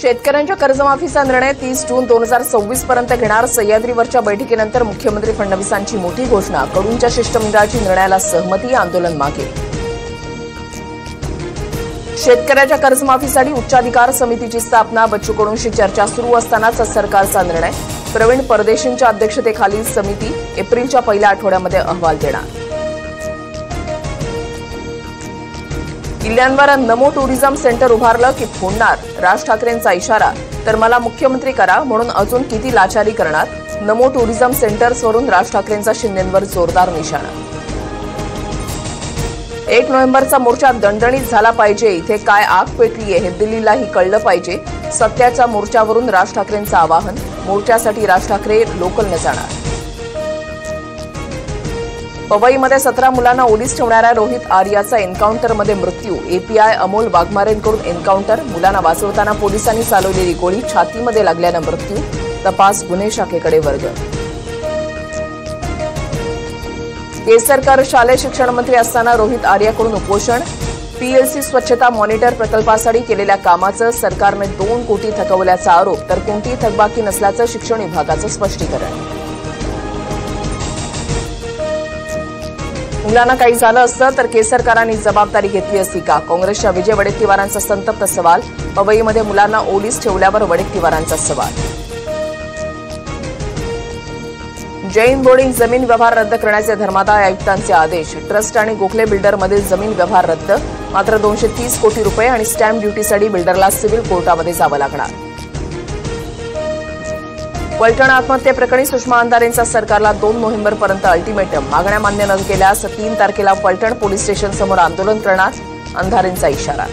शेतकऱ्यांच्या कर्जमाफीचा निर्णय 30 जून 2026 पर्यंत घेणार. सह्याद्रीवरच्या बैठकीनंतर मुख्यमंत्री फडणवीसांची मोठी घोषणा. कडूंच्या शिष्टमंडळाची निर्णयाला सहमती. आंदोलन मागे. शेतकऱ्याच्या कर्जमाफीसाठी उच्चाधिकार समितीची स्थापना. बच्चू कडूंशी चर्चा सुरू असतानाच सरकारचा निर्णय. प्रवीण परदेशींच्या अध्यक्षतेखालील समिती एप्रिलच्या पहिल्या आठवड्यामध्ये अहवाल देणार. किल्ल्यांवर नमो टुरिझम सेंटर उभारलं की फोडणार. राज ठाकरेंचा इशारा. तर मला मुख्यमंत्री करा म्हणून अजून किती लाचारी करणार. नमो टुरिझम सेंटर्सवरून राज ठाकरेंचा शिंदेंवर जोरदार निशाणा. 1 नोव्हेंबरचा मोर्चा दणदणीत झाला पाहिजे. इथे काय आग पेटलीये हे दिल्लीलाही कळलं पाहिजे. सत्याच्या मोर्चावरून राज ठाकरेंचं आवाहन. मोर्चासाठी राज ठाकरे लोकलनं जाणार. पवईमध्ये 17 मुलांना ओलीस ठेवणाऱ्या रोहित आर्याचा एन्काउंटरमध्ये मृत्यू. एपीआय अमोल वाघमारेंकडून एन्काउंटर. मुलांना वाचवताना पोलिसांनी चालवलेली गोळी छातीमध्ये लागल्यानं मृत्यू. तपास गुन्हे शाखेकडे वर्ग. केसरकर शालेय शिक्षण मंत्री असताना रोहित आर्याकडून उपोषण. पीएलसी स्वच्छता मॉनिटर प्रकल्पासाठी केलेल्या कामाचं सरकारने 2 कोटी थकवल्याचा आरोप. तर कोणतीही थकबाकी नसल्याचं शिक्षण विभागाचं स्पष्टीकरण. मुलांना काही झालं असतं तर केसरकरांनी जबाबदारी घेतली असती का. काँग्रेसच्या विजय वडेट्टीवारांचा संतप्त सवाल. पवईमध्ये मुलांना ओलीस ठेवल्यावर वडेट्टीवारांचा सवाल. जैन बोर्डिंग जमीन व्यवहार रद्द करण्याचे धर्मादाय आयुक्तांचे आदेश. ट्रस्ट आणि गोखले बिल्डरमधील जमीन व्यवहार रद्द. मात्र 230 कोटी रुपये आणि स्टॅम्प ड्युटीसाठी बिल्डरला सिव्हिल कोर्टामध्ये जावं लागणार. फलटण आत्महत्येप्रकरणी सुषमा अंधारेंचा सरकारला 2 नोव्हेंबरपर्यंत अल्टिमेटम. मागण्या मान्य न केल्यास 3 तारखेला फलटण पोलीस स्टेशनसमोर आंदोलन करणार. अंधारेंचा इशारा.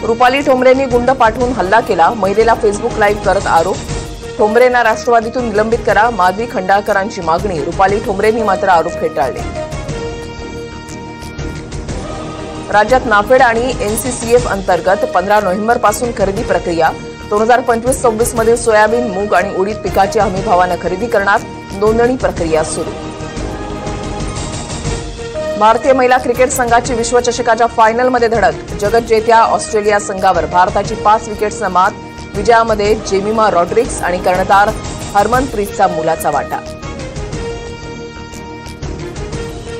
रुपाली ठोंबरेंनी गुंड पाठवून हल्ला केला. महिलेला फेसबुक लाईव्ह करत आरोप. ठोंबरेंना राष्ट्रवादीतून निलंबित करा. माधवी खंडाळकरांची मागणी. रुपाली ठोंबरेंनी मात्र आरोप फेटाळले. राज्यात नाफेड आणि एनसीसीएफ अंतर्गत 15 नोव्हेंबरपासून खरेदी प्रक्रिया. 2025-26 मधील सोयाबीन, मूग आणि उडीद पिकाची हमीभावानं खरेदी करणार. नोंदणी प्रक्रिया सुरू. भारतीय महिला क्रिकेट संघाची विश्वचषकाच्या फायनलमध्ये धडक. जगज्जेत्या ऑस्ट्रेलिया संघावर भारताची 5 विकेट्सनं मात. विजयामध्ये जेमिमा रॉड्रिग्स आणि कर्णधार हरमनप्रीतचा मोलाचा वाटा.